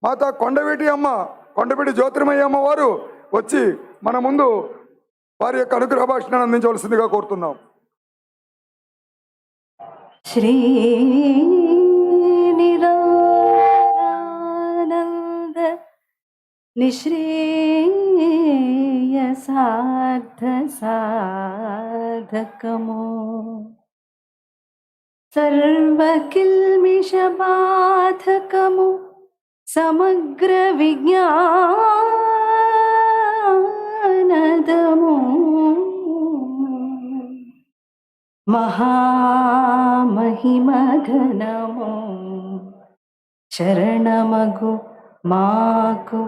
మాత కొండవీటి జ్యోతిర్మయ్య అమ్మ వారు వచ్చి మన ముందు వారి యొక్క అనుగ్రహ భాషణను అందించవలసిందిగా కోరుతున్నాం. శ్రీ నిరానంద నిశ్రేయసార్థ సాధకము సర్వకిల్మిషబాధకము సమగ్ర విజ్ఞానదము మహామహిమఘనము శరణమగు మాకు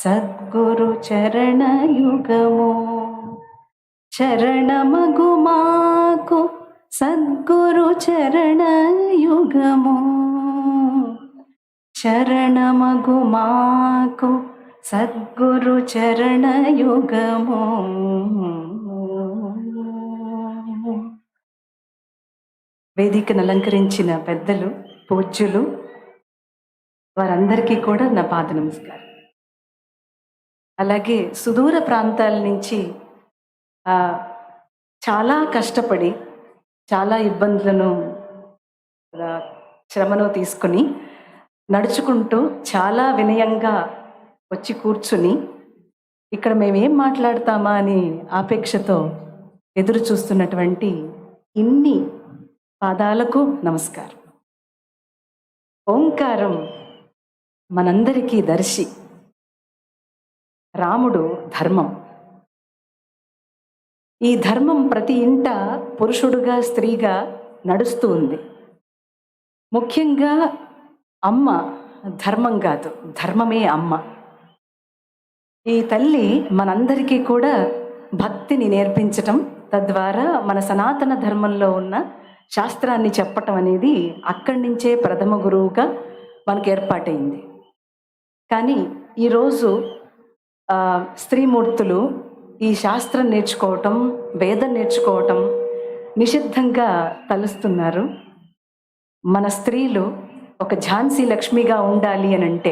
సద్గురు చరణయుగము శరణమగు మాకు సద్గురు చరణయుగము శరణమగు మాకు సద్గురు చరణయుగము. వేదికను అలంకరించిన పెద్దలు, పూజ్యులు, వారందరికీ కూడా నా పాద నమస్కారం. అలాగే సుదూర ప్రాంతాల నుంచి చాలా కష్టపడి చాలా ఇబ్బందులను శ్రమను తీసుకుని నడుచుకుంటూ చాలా వినయంగా వచ్చి కూర్చుని ఇక్కడ మేమేం మాట్లాడతామా అని ఆపేక్షతో ఎదురు చూస్తున్నటువంటి ఇన్ని పాదాలకు నమస్కారం. ఓంకారం మనందరికీ దర్శి. రాముడు ధర్మం. ఈ ధర్మం ప్రతి ఇంట పురుషుడుగా స్త్రీగా నడుస్తూ ఉంది. ముఖ్యంగా అమ్మ ధర్మం కాదు, ధర్మమే అమ్మ. ఈ తల్లి మనందరికీ కూడా భక్తిని నేర్పించటం, తద్వారా మన సనాతన ధర్మంలో ఉన్న శాస్త్రాన్ని చెప్పటం అనేది అక్కడి నుంచే ప్రథమ గురువుగా మనకు ఏర్పాటైంది. కానీ ఈరోజు స్త్రీమూర్తులు ఈ శాస్త్రం నేర్చుకోవటం, వేదం నేర్చుకోవటం నిషిద్ధంగా తలుస్తున్నారు. మన స్త్రీలు ఒక ఝాన్సీ లక్ష్మిగా ఉండాలి అని అంటే,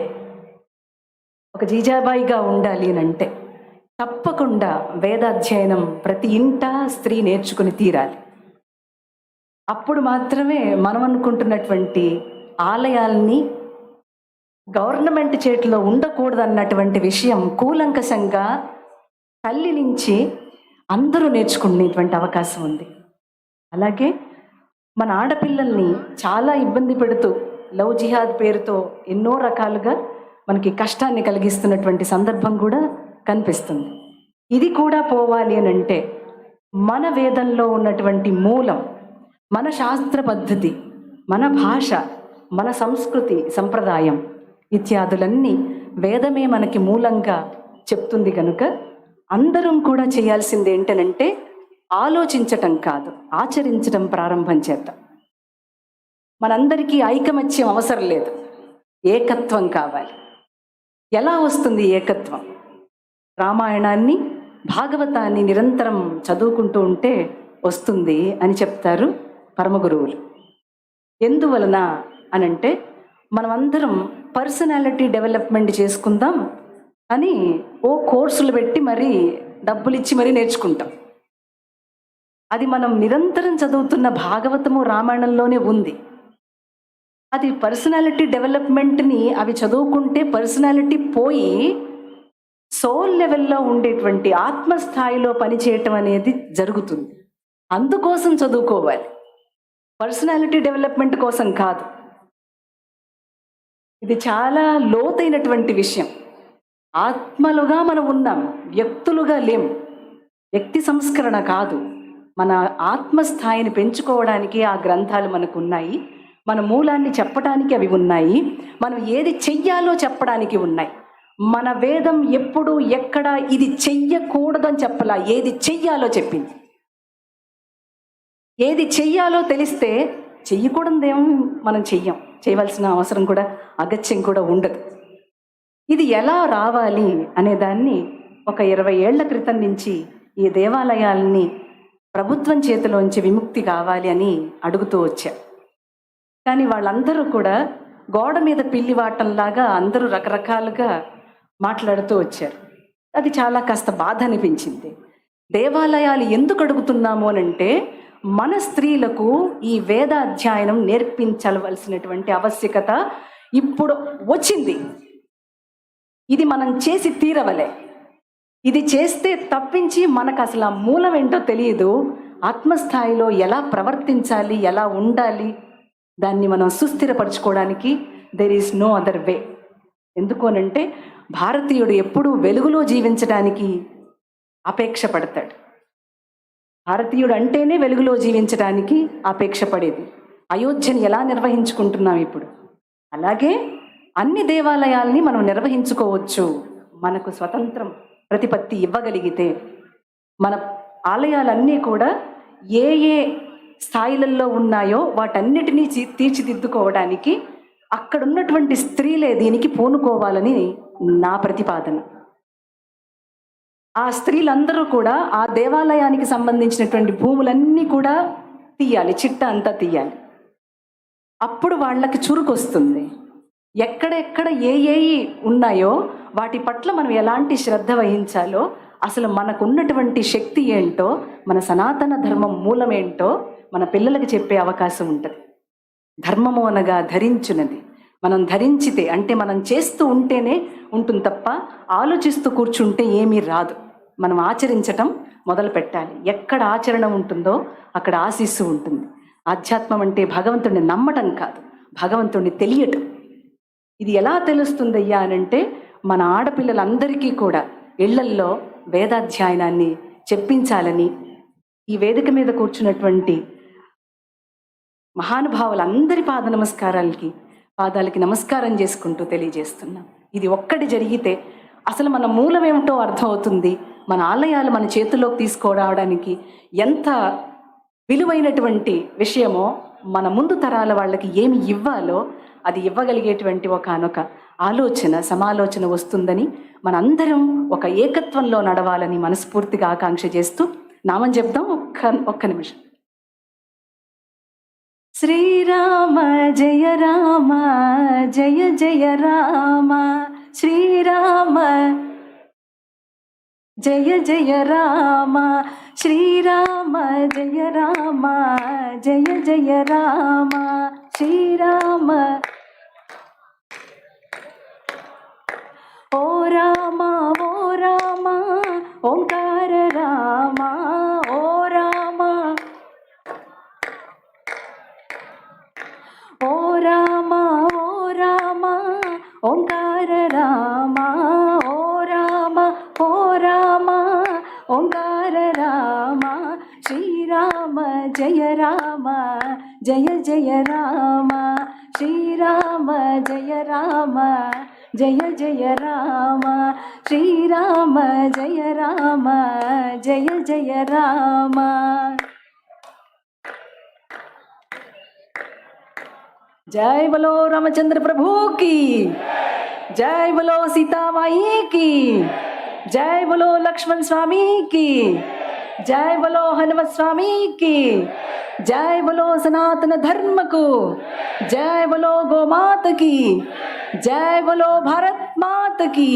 ఒక జీజాబాయిగా ఉండాలి అని అంటే తప్పకుండా వేదాధ్యయనం ప్రతి ఇంటా స్త్రీ నేర్చుకుని తీరాలి. అప్పుడు మాత్రమే మనం అనుకుంటున్నటువంటి ఆలయాల్ని గవర్నమెంట్ చేతిలో ఉండకూడదన్నటువంటి విషయం కూలంకషంగా తల్లి నుంచి అందరూ నేర్చుకునేటువంటి అవకాశం ఉంది. అలాగే మన ఆడపిల్లల్ని చాలా ఇబ్బంది పెడుతూ లవ్ జిహాద్ పేరుతో ఎన్నో రకాలుగా మనకి కష్టాన్ని కలిగిస్తున్నటువంటి సందర్భం కూడా కనిపిస్తుంది. ఇది కూడా పోవాలి అని అంటే మన వేదంలో ఉన్నటువంటి మూలం, మన శాస్త్ర పద్ధతి, మన భాష, మన సంస్కృతి, సంప్రదాయం ఇత్యాదులన్నీ వేదమే మనకి మూలంగా చెప్తుంది కనుక అందరం కూడా చేయాల్సింది ఏంటనంటే ఆలోచించటం కాదు, ఆచరించటం ప్రారంభం చేద్దాం. మనందరికీ ఐకమత్యం అవసరం లేదు, ఏకత్వం కావాలి. ఎలా వస్తుంది ఏకత్వం? రామాయణాన్ని, భాగవతాన్ని నిరంతరం చదువుకుంటూ ఉంటే వస్తుంది అని చెప్తారు పరమగురువులు. ఎందువలన అనంటే మనమందరం పర్సనాలిటీ డెవలప్మెంట్ చేసుకుందాం అని ఓ కోర్సులు పెట్టి మరీ డబ్బులు ఇచ్చి మరీ నేర్చుకుంటాం. అది మనం నిరంతరం చదువుతున్న భాగవతము, రామాయణంలోనే ఉంది. అది పర్సనాలిటీ డెవలప్మెంట్ని అవి చదువుకుంటే పర్సనాలిటీ పోయి సోల్ లెవెల్లో ఉండేటువంటి ఆత్మస్థాయిలో పనిచేయటం అనేది జరుగుతుంది. అందుకోసం చదువుకోవాలి, పర్సనాలిటీ డెవలప్మెంట్ కోసం కాదు. ఇది చాలా లోతైనటువంటి విషయం. ఆత్మలుగా మనం ఉన్నాం, వ్యక్తులుగా లేం. వ్యక్తి సంస్కరణ కాదు, మన ఆత్మస్థాయిని పెంచుకోవడానికి ఆ గ్రంథాలు మనకు ఉన్నాయి. మన మూలాన్ని చెప్పడానికి అవి ఉన్నాయి. మనం ఏది చెయ్యాలో చెప్పడానికి ఉన్నాయి. మన వేదం ఎప్పుడు ఎక్కడ ఇది చెయ్యకూడదని చెప్పలా, ఏది చెయ్యాలో చెప్పింది. ఏది చెయ్యాలో తెలిస్తే చెయ్యకూడదేమో మనం చేయవలసిన అవసరం కూడా, అగత్యం కూడా ఉండదు. ఇది ఎలా రావాలి అనేదాన్ని ఒక 20 ఏళ్ల క్రితం నుంచి ఈ దేవాలయాల్ని ప్రభుత్వం చేతిలోంచి విముక్తి కావాలి అని అడుగుతూ వచ్చా. కానీ వాళ్ళందరూ కూడా గోడ మీద పిల్లివాటంలాగా అందరూ రకరకాలుగా మాట్లాడుతూ వచ్చారు. అది చాలా కాస్త బాధ అనిపించింది. దేవాలయాలు ఎందుకు అడుగుతున్నాము అనంటే, మన స్త్రీలకు ఈ వేదాధ్యయనం నేర్పించవలసినటువంటి ఆవశ్యకత ఇప్పుడు వచ్చింది. ఇది మనం చేసి తీరవలే. ఇది చేస్తే తప్పించి మనకు అసలు ఆ మూలం ఏంటో తెలియదు. ఆత్మస్థాయిలో ఎలా ప్రవర్తించాలి, ఎలా ఉండాలి, దాన్ని మనం సుస్థిరపరచుకోవడానికి there is no other way. ఎందుకు అనంటే, భారతీయుడు ఎప్పుడూ వెలుగులో జీవించడానికి అపేక్ష పడతాడు. భారతీయుడు అంటేనే వెలుగులో జీవించడానికి అపేక్ష పడేది. అయోధ్యని ఎలా నిర్వహించుకుంటున్నాం ఇప్పుడు, అలాగే అన్ని దేవాలయాల్ని మనం నిర్వహించుకోవచ్చు. మనకు స్వతంత్రం ప్రతిపత్తి ఇవ్వగలిగితే మన ఆలయాలన్నీ కూడా ఏ ఏ స్థాయిలలో ఉన్నాయో వాటన్నిటినీ తీర్చిదిద్దుకోవడానికి అక్కడున్నటువంటి స్త్రీలే దీనికి పూనుకోవాలని నా ప్రతిపాదన. ఆ స్త్రీలందరూ కూడా ఆ దేవాలయానికి సంబంధించినటువంటి భూములన్నీ కూడా తీయాలి, చిట్ట అంతా తీయాలి. అప్పుడు వాళ్ళకి చురుకొస్తుంది. ఎక్కడెక్కడ ఏ ఉన్నాయో వాటి పట్ల మనం ఎలాంటి శ్రద్ధ వహించాలో, అసలు మనకున్నటువంటి శక్తి ఏంటో, మన సనాతన ధర్మం మూలమేంటో మన పిల్లలకి చెప్పే అవకాశం ఉంటుంది. ధర్మము అనగా ధరించున్నది. మనం ధరించితే అంటే మనం చేస్తూ ఉంటేనే ఉంటుంది తప్ప ఆలోచిస్తూ కూర్చుంటే ఏమీ రాదు. మనం ఆచరించటం మొదలు పెట్టాలి. ఎక్కడ ఆచరణ ఉంటుందో అక్కడ ఆశీస్సు ఉంటుంది. ఆధ్యాత్మం అంటే భగవంతుడిని నమ్మటం కాదు, భగవంతుడిని తెలియటం. ఇది ఎలా తెలుస్తుందయ్యా అనంటే, మన ఆడపిల్లలందరికీ కూడా ఇళ్లల్లో వేదాధ్యయనాన్ని చెప్పించాలని ఈ వేదిక మీద కూర్చున్నటువంటి మహానుభావులందరి పాదాలకి నమస్కారం చేసుకుంటూ తెలియజేస్తున్నాం. ఇది ఒక్కటి జరిగితే అసలు మన మూలం ఏమిటో అర్థమవుతుంది. మన ఆలయాలు మన చేతుల్లోకి తీసుకురావడానికి ఎంత విలువైనటువంటి విషయమో, మన ముందు తరాల వాళ్ళకి ఏమి ఇవ్వాలో అది ఇవ్వగలిగేటువంటి ఒకనొక సమాలోచన వస్తుందని, మనందరం ఒక ఏకత్వంలో నడవాలని మనస్ఫూర్తిగా ఆకాంక్ష చేస్తూ నామం చెప్దాం. ఒక్క నిమిషం. శ్రీరామ జయ రామ జయ జయ రామ, శ్రీరామ జయ జయ రామ, శ్రీరామ జయ రామ జయ జయ రామ, శ్రీరామ ఓ రామ ఓ రామ ఓంకార రామ, ఓ రామ ఓ రామ ఓ రామ ఓంకార రామ, ఓ రామ ఓ రామ ఓంకార రామ, శ్రీరామ జయ రామ జయ జయ రామ, శ్రీరామ జయ రామ జయ జయ రామ, శ్రీరామ జయ రామ జయ జయ రామ. जय बोलो रामचंद्र प्रभु की, जय बोलो सीता माई की, जय बोलो लक्ष्मण स्वामी की, जय बोलो हनुमत स्वामी की, जय बोलो सनातन धर्म को, जय बोलो गौ माता की, जय बोलो भारत माता की।